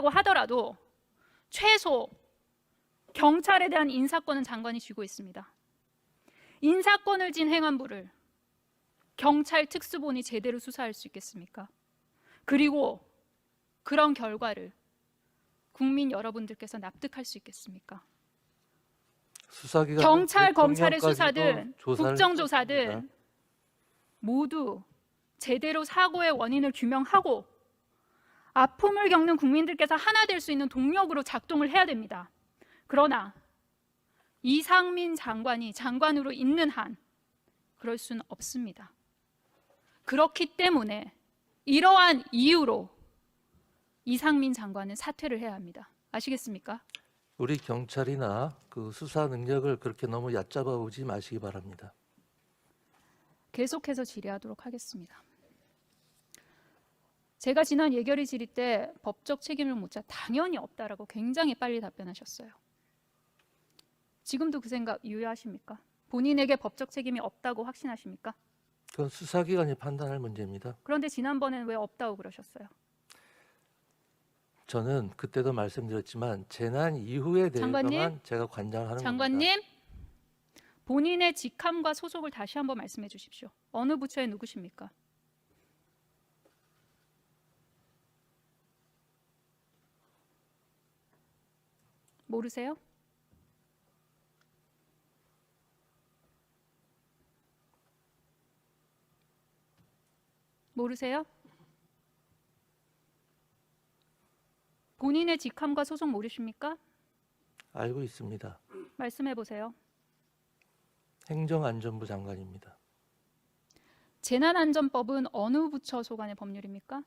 한다고 하더라도 최소 경찰에 대한 인사권은 장관이 쥐고 있습니다. 인사권을 쥔 행안부를 경찰 특수본이 제대로 수사할 수 있겠습니까? 그리고 그런 결과를 국민 여러분들께서 납득할 수 있겠습니까? 수사기관 경찰, 검찰의 수사든 국정조사든 했었습니다. 모두 제대로 사고의 원인을 규명하고 아픔을 겪는 국민들께서 하나 될 수 있는 동력으로 작동을 해야 됩니다. 그러나 이상민 장관이 장관으로 있는 한 그럴 수는 없습니다. 그렇기 때문에 이러한 이유로 이상민 장관은 사퇴를 해야 합니다. 아시겠습니까? 우리 경찰이나 그 수사 능력을 그렇게 너무 얕잡아 보지 마시기 바랍니다. 계속해서 질의하도록 하겠습니다. 제가 지난 예결위 질의 때 법적 책임을 묻자 당연히 없다라고 굉장히 빨리 답변하셨어요. 지금도 그 생각 유효하십니까? 본인에게 법적 책임이 없다고 확신하십니까? 그건 수사기관이 판단할 문제입니다. 그런데 지난번에는 왜 없다고 그러셨어요? 저는 그때도 말씀드렸지만 재난 이후에 대해서만 장관님? 제가 관장하는 겁니다. 장관님, 본인의 직함과 소속을 다시 한번 말씀해 주십시오. 어느 부처의 누구십니까? 모르세요? 모르세요? 본인의 직함과 소속 모르십니까? 알고 있습니다. 말씀해 보세요. 행정안전부 장관입니다. 재난안전법은 어느 부처 소관의 법률입니까?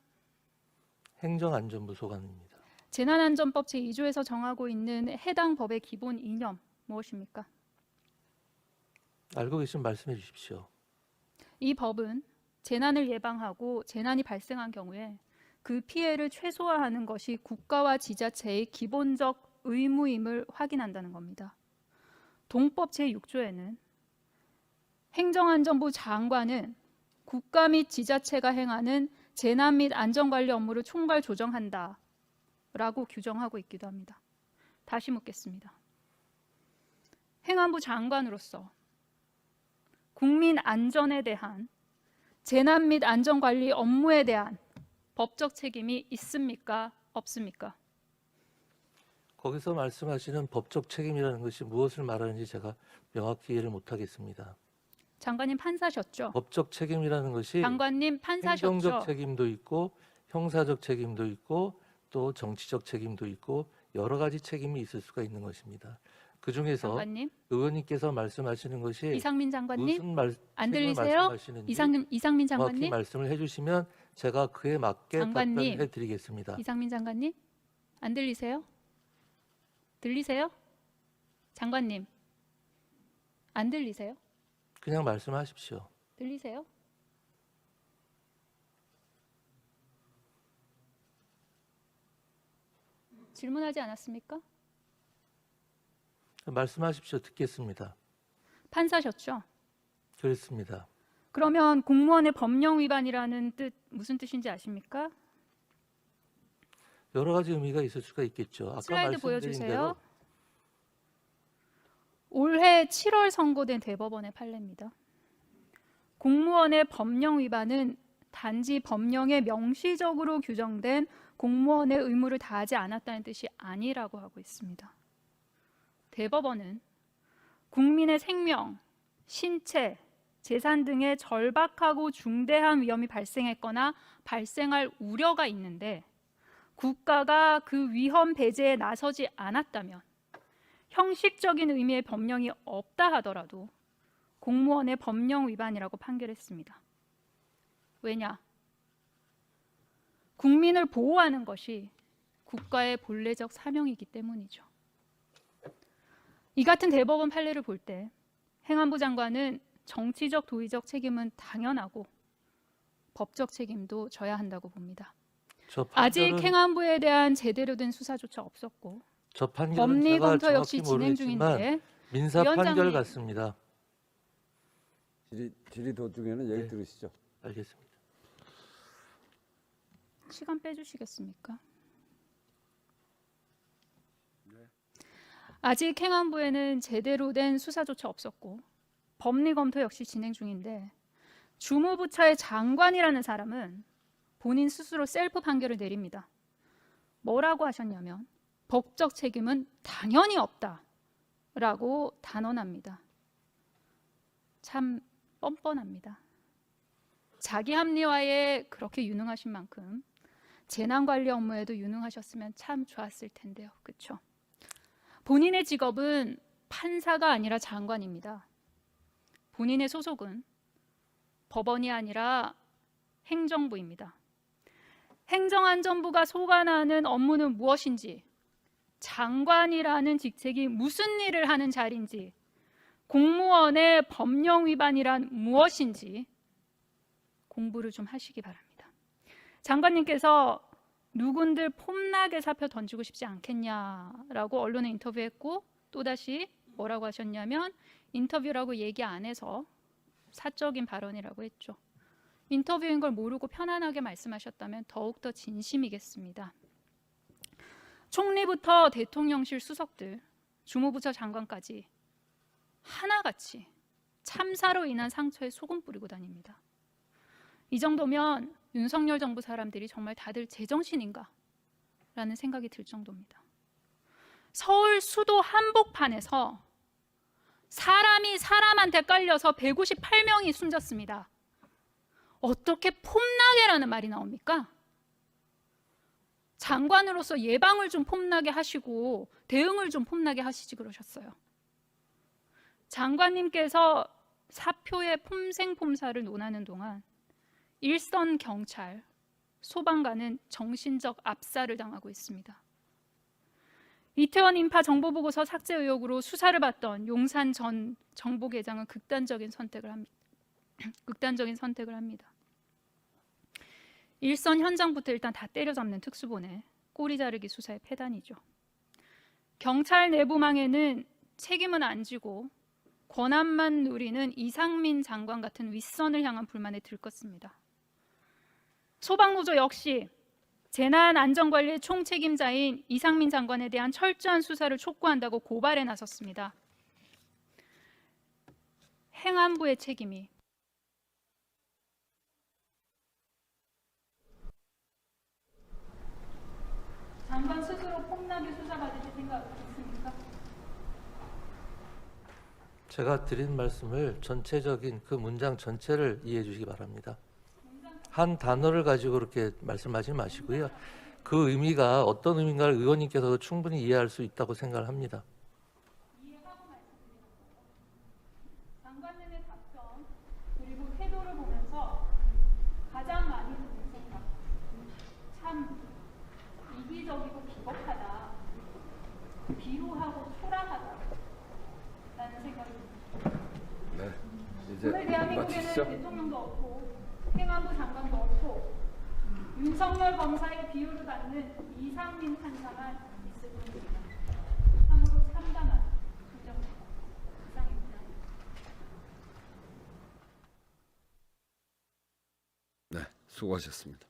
행정안전부 소관입니다. 재난안전법 제2조에서 정하고 있는 해당 법의 기본 이념 무엇입니까? 알고 계시면 말씀해 주십시오. 이 법은 재난을 예방하고 재난이 발생한 경우에 그 피해를 최소화하는 것이 국가와 지자체의 기본적 의무임을 확인한다는 겁니다. 동법 제6조에는 행정안전부 장관은 국가 및 지자체가 행하는 재난 및 안전관리 업무를 총괄 조정한다 라고 규정하고 있기도 합니다. 다시 묻겠습니다. 행안부 장관으로서 국민 안전에 대한 재난 및 안전관리 업무에 대한 법적 책임이 있습니까? 없습니까? 거기서 말씀하시는 법적 책임이라는 것이 무엇을 말하는지 제가 명확히 이해를 못하겠습니다. 장관님 판사셨죠? 법적 책임이라는 것이 장관님 판사셨죠? 행정적 책임도 있고 형사적 책임도 있고 또 정치적 책임도 있고 여러 가지 책임이 있을 수가 있는 것입니다. 그 중에서 장관님, 의원님께서 말씀하시는 것이 이상민 장관님 무슨 안 책임을 들리세요? 말씀하시는지 이상민 정확히 장관님, 말씀을 해주시면 제가 그에 맞게 장관님. 답변을 해드리겠습니다. 이상민 장관님 안 들리세요? 들리세요? 장관님 안 들리세요? 그냥 말씀하십시오. 들리세요? 질문하지 않았습니까? 말씀하십시오. 듣겠습니다. 판사셨죠? 그렇습니다. 그러면 공무원의 법령 위반이라는 뜻 무슨 뜻인지 아십니까? 여러 가지 의미가 있을 수가 있겠죠. 아까 슬라이드 말씀드린 보여주세요. 대로 올해 7월 선고된 대법원의 판례입니다. 공무원의 법령 위반은 단지 법령에 명시적으로 규정된 공무원의 의무를 다하지 않았다는 뜻이 아니라고 하고 있습니다. 대법원은 국민의 생명, 신체, 재산 등의 절박하고 중대한 위험이 발생했거나 발생할 우려가 있는데 국가가 그 위험 배제에 나서지 않았다면 형식적인 의미의 법령이 없다 하더라도 공무원의 법령 위반이라고 판결했습니다. 왜냐? 국민을 보호하는 것이 국가의 본래적 사명이기 때문이죠. 이 같은 대법원 판례를 볼 때 행안부 장관은 정치적 도의적 책임은 당연하고 법적 책임도 져야 한다고 봅니다. 아직 행안부에 대한 제대로 된 수사조차 없었고 저 판결은 법리 제가 검토 역시 정확히 진행 모르겠지만 중인데 민사 위원장님. 판결 같습니다. 질의 도중에는 얘기 네. 들으시죠. 알겠습니다. 시간 빼주시겠습니까? 아직 행안부에는 제대로 된 수사조차 없었고 법리 검토 역시 진행 중인데 주무부처의 장관이라는 사람은 본인 스스로 셀프 판결을 내립니다. 뭐라고 하셨냐면 법적 책임은 당연히 없다라고 단언합니다. 참 뻔뻔합니다. 자기 합리화에 그렇게 유능하신 만큼 재난관리 업무에도 유능하셨으면 참 좋았을 텐데요. 그렇죠? 본인의 직업은 판사가 아니라 장관입니다. 본인의 소속은 법원이 아니라 행정부입니다. 행정안전부가 소관하는 업무는 무엇인지, 장관이라는 직책이 무슨 일을 하는 자리인지, 공무원의 법령 위반이란 무엇인지 공부를 좀 하시기 바랍니다. 장관님께서 누군들 폼나게 사표 던지고 싶지 않겠냐라고 언론에 인터뷰했고 또다시 뭐라고 하셨냐면 인터뷰라고 얘기 안 해서 사적인 발언이라고 했죠. 인터뷰인 걸 모르고 편안하게 말씀하셨다면 더욱더 진심이겠습니다. 총리부터 대통령실 수석들, 주무부처 장관까지 하나같이 참사로 인한 상처에 소금 뿌리고 다닙니다. 이 정도면 윤석열 정부 사람들이 정말 다들 제정신인가? 라는 생각이 들 정도입니다. 서울 수도 한복판에서 사람이 사람한테 깔려서 158명이 숨졌습니다. 어떻게 폼나게라는 말이 나옵니까? 장관으로서 예방을 좀 폼나게 하시고 대응을 좀 폼나게 하시지 그러셨어요. 장관님께서 사표의 폼생폼사를 논하는 동안 일선 경찰, 소방관은 정신적 압살을 당하고 있습니다. 이태원 인파 정보보고서 삭제 의혹으로 수사를 받던 용산 전 정보계장은 극단적인 선택을 합니다. 일선 현장부터 일단 다 때려잡는 특수본의 꼬리 자르기 수사의 패단이죠. 경찰 내부망에는 책임은 안 지고 권한만 누리는 이상민 장관 같은 윗선을 향한 불만에 들떴습니다. 소방노조 역시 재난안전관리 총책임자인 이상민 장관에 대한 철저한 수사를 촉구한다고 고발에 나섰습니다. 행안부의 책임이 장관 스스로 폼나게 수사받으실 생각 있습니까? 제가 드린 말씀을 전체적인 그 문장 전체를 이해해 주시기 바랍니다. 한 단어를 가지고 그렇게 말씀하지 마시고요. 그 의미가 어떤 의미인가를 의원님께서도 충분히 이해할 수 있다고 생각을 합니다. 이해하고 말씀드리는 거예요. 장관님의 답변 그리고 태도를 보면서 가장 많이 드는 생각, 참 이기적이고 비겁하다, 비호하고 초라하다라는 생각이 듭니다. 네, 이제 오늘 대한민국에는 마치시죠. 대통령도 없고 행안부 장관도 없고 윤석열 검사의 비유를 받는 이상민 판사만 있을 뿐입니다. 참으로 참담한 부정입니다. 이상입니다. 네, 수고하셨습니다.